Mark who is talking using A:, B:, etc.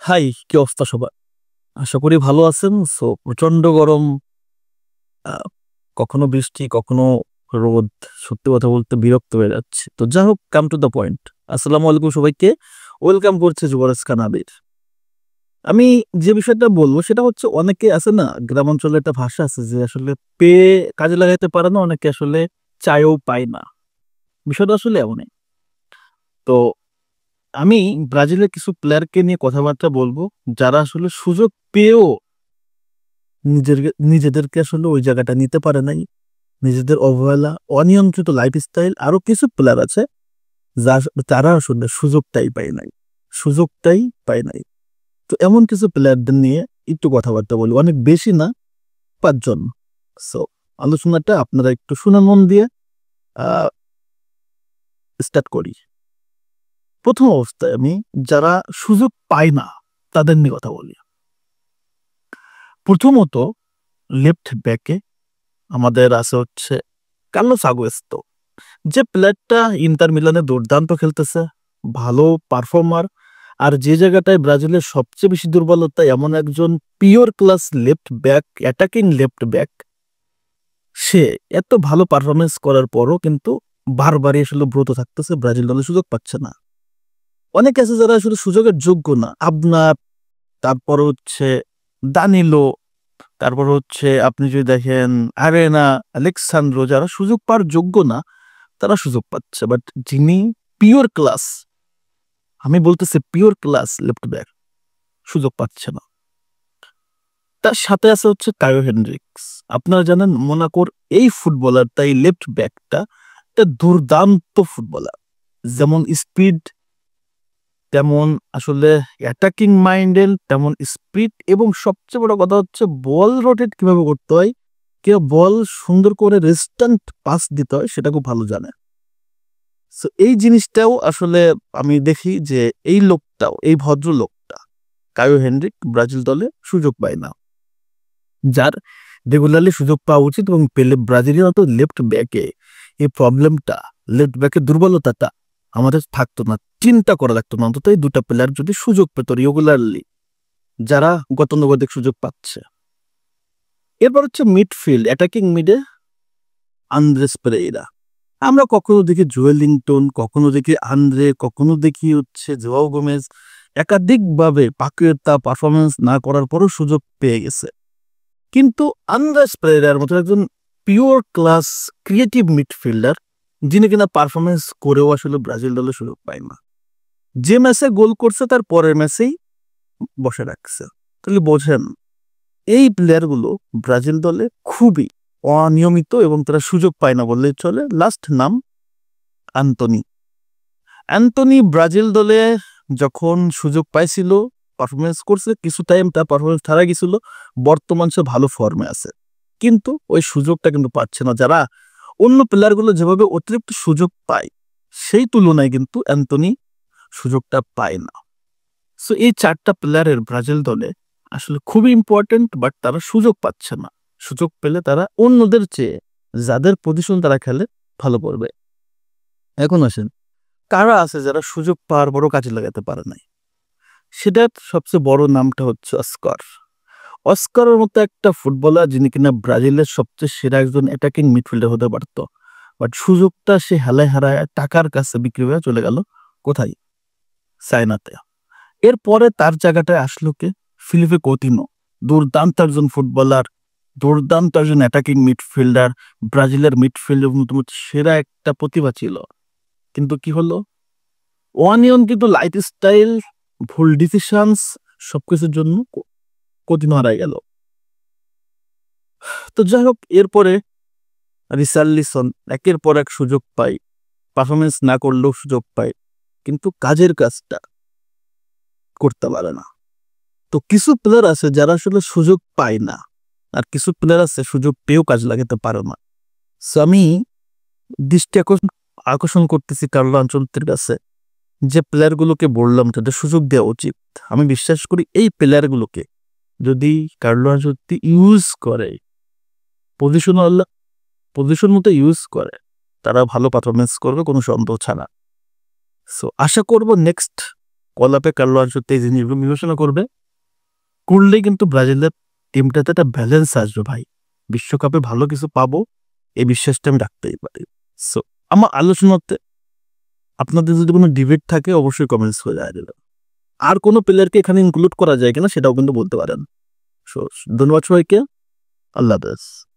A: High, কি অবস্থা সবার? আশা করি ভালো আছেন। প্রচন্ড গরম, আহ, কখনো বৃষ্টি কখনো রোদ। সত্যি কথা বলতে বিরক্ত হয়ে যাচ্ছে। তো যাই হোক, কাম টু দ্য পয়েন্ট। আসসালামু আলাইকুম সবাইকে, ওয়েলকাম করছে যুবরাজ খান আবির। আমি যে বিষয়টা বলবো সেটা হচ্ছে, অনেকে আছে না, গ্রামাঞ্চলে একটা ভাষা আছে যে আসলে পেয়ে কাজে লাগাইতে পারে না, অনেকে আসলে চায়ও পায় না। বিষয়টা আসলে এমনই। তো আমি ব্রাজিলের কিছু প্লেয়ারকে নিয়ে কথাবার্তা বলবো, যারা আসলে সুযোগ পেয়েও নিজেদেরকে আসলে ওই জায়গাটা নিতে পারে নাই। নিজেদের অবহেলা, অনিয়ন্ত্রিত লাইফস্টাইল, আরো কিছু প্লেয়ার আছে তারা আসলে সুযোগটাই পায় নাই, সুযোগটাই পায় নাই। তো এমন কিছু প্লেয়ারদের নিয়ে একটু কথাবার্তা বলি, অনেক বেশি না, 5 জন। সো আলোচনাটা আপনারা একটু শুনে মন দিয়ে আহ স্টার্ট করি। প্রথম অবস্থায় আমি যারা সুযোগ পায় না তাদের নিয়ে কথা বলি। প্রথমত, লেফট ব্যাকে আমাদের আছে হচ্ছে কার্লোস আগুয়েস্তো। যে প্লেয়ারটা ইন্টার মিলানে দুর্দান্ত খেলতেছে, ভালো পারফর্মার, আর যে জায়গাটায় ব্রাজিলের সবচেয়ে বেশি দুর্বলতা, এমন একজন pure class left back, attacking left back, সে এত ভালো পারফরমেন্স করার পরও কিন্তু বারবারই আসলে ব্রত থাকতেছে, ব্রাজিল দলে সুযোগ পাচ্ছে না। অনেকে আছে যারা আসলে সুযোগের যোগ্য না, আপনার, তারপর হচ্ছে দানিলো, তারপর হচ্ছে আপনি যদি দেখেন আরেনা, আলেক্সান্দ্রো, যারা সুযোগ পাওয়ার যোগ্য না তারা সুযোগ পাচ্ছে। বাট যিনি পিওর ক্লাস, আমি বলতেছি পিওর ক্লাস লেফট ব্যাক, সুযোগ পাচ্ছে না। তার সাথে আছে হচ্ছে কায়ো হেনরিক্স। আপনারা জানেন মোনাকোর এই ফুটবলার, তাই লেফট ব্যাকটা একটা দুর্দান্ত ফুটবলার। যেমন স্পিড, তেমন আসলে অ্যাটাকিং মাইন্ডেড, তেমন স্পিড, এবং সবচেয়ে বড় কথা হচ্ছে বল রোটেট কিভাবে করতে হয়, কেউ বল সুন্দর করে রেস্ট্যান্ট পাস দিতে হয়, সেটা খুব ভালো জানে। সো এই জিনিসটাও আসলে আমি দেখি যে এই লোকটাও, এই ভদ্রলোকটা কায়ো হেনরিক ব্রাজিল দলে সুযোগ পায় না, যার রেগুলারলি সুযোগ পাওয়া উচিত। এবং পেলে ব্রাজিলিয়ান তো লেফট ব্যাকে এই প্রবলেমটা, লেফট ব্যাকের দুর্বলতাটা আমাদের থাকতো না, চিন্তা করা লাগতো না। অন্তত এই দুটা প্লেয়ার যদি সুযোগ পেত রেগুলারলি, যারা গতানুগতিক সুযোগ পাচ্ছে। এরপর হচ্ছে মিডফিল্ড, অ্যাটাকিং মিডে আন্দ্রেস পেরেইরা। আমরা কখনো দেখি জুয়েলিংটন, কখনো দেখি আন্দ্রে, কখনো দেখি হচ্ছে জোয়াও গোমেজ, একাধিকভাবে পাকিস্তান পারফরমেন্স না করার পরও সুযোগ পেয়ে গেছে। কিন্তু আন্দ্রেস পেরেরার মতো একজন পিওর ক্লাস ক্রিয়েটিভ মিডফিল্ডার, যিনি কিনা পারফরমেন্স করেও আসলে ব্রাজিল দলে সুযোগ পায় না। যে ম্যাচে গোল করছে তার পরের ম্যাচেই বসে রাখছে। তাহলে বোঝেন এই প্লেয়ারগুলো ব্রাজিল দলে খুবই অনিয়মিত এবং তারা সুযোগ পায় না বললেই চলে। লাস্ট নাম আন্তনি। অ্যান্টনি ব্রাজিল দলে যখন সুযোগ পাইছিল, পারফরমেন্স করছে, কিছু টাইম তার পারফরমেন্স হারা গেছিল, বর্তমান সে ভালো ফর্মে আছে, কিন্তু ওই সুযোগটা কিন্তু পাচ্ছে না। যারা অন্য প্লেয়ারগুলো যেভাবে অতিরিক্ত সুযোগ পায়, সেই তুলনায় কিন্তু অ্যান্টনি সুযোগটা পায় না। সো এই 4টা প্লেয়ারের ব্রাজিল দলে আসলে খুবই ইম্পর্টেন্ট, বাট তারা সুযোগ পাচ্ছে না। সুযোগ পেলে তারা অন্যদের চেয়ে, যাদের পজিশন তারা খেলে, ভালো করবে। এখন আসেন, কারা আছে যারা সুযোগ পাওয়ার পরও কাজে লাগাতে পারে নাই। সেটার সবচেয়ে বড় নামটা হচ্ছে অস্কার। অস্কারের মতো একটা ফুটবলার, যিনি কিনা ব্রাজিলের সবচেয়ে সেরা একজন অ্যাটাকিং মিডফিল্ডার হতে পারত, বাট সুযোগটা সে হেলায় হারায় টাকার কাছে বিক্রি হয়ে চলে গেল কোথায়, চায়নাতে। এরপরে তার জায়গাটায় আসলো কে, ফিলিপে কতিনো। দুর্দান্ত একজন ফুটবলার, দুর্দান্ত একজন অ্যাটাকিং মিডফিল্ডার, ব্রাজিলের মিডফিল্ডের সেরা একটা প্রতিভা ছিল। কিন্তু কি হলো, অনিয়ন্ত্রিত লাইফ স্টাইল, ভুল ডিসিশনস, সবকিছুর জন্য কতিনো হারাই গেল। তো যাই হোক, এরপরে রিসার্লিসন একের পর এক সুযোগ পায়, পারফরমেন্স না করলেও সুযোগ পায়, কিন্তু কাজের কাজটা করতে পারে না। তো কিছু প্লেয়ার আছে যারা আসলে সুযোগ পায় না, আর কিছু প্লেয়ার আছে সুযোগ পেয়েও কাজ লাগাতে পারে না। সো আমি দৃষ্টি আকর্ষণ করতেছি কার্লো আনচেলত্তির কাছে, যে প্লেয়ারগুলোকে বললাম তাদের সুযোগ দেওয়া উচিত। আমি বিশ্বাস করি এই প্লেয়ারগুলোকে যদি কার্লো আনচেলত্তি ইউজ করে, পজিশন মতো ইউজ করে, তারা ভালো পারফরমেন্স করবে, কোনো সন্দেহ ছাড়া। সো আশা করব নেক্সট কলাপে কার্লো আনচেলত্তি এই জিনিসগুলো বিবেচনা করবে, করলেই কিন্তু ব্রাজিলের টিমটাতে একটা ব্যালেন্স আসবে ভাই। বিশ্বকাপে ভালো কিছু পাবো এই বিশ্বাসটা আমি রাখতেই পারি। সো আমার আলোচনাতে আপনাদের যদি কোনো ডিবেট থাকে অবশ্যই কমেন্টস করে জানিয়ে দেবেন। আর কোনো প্লেয়ারকে এখানে ইনক্লুড করা যায় কিনা সেটাও কিন্তু বলতে পারেন। সো ধন্যবাদ সবাইকে। আল্লাহ হাফেজ।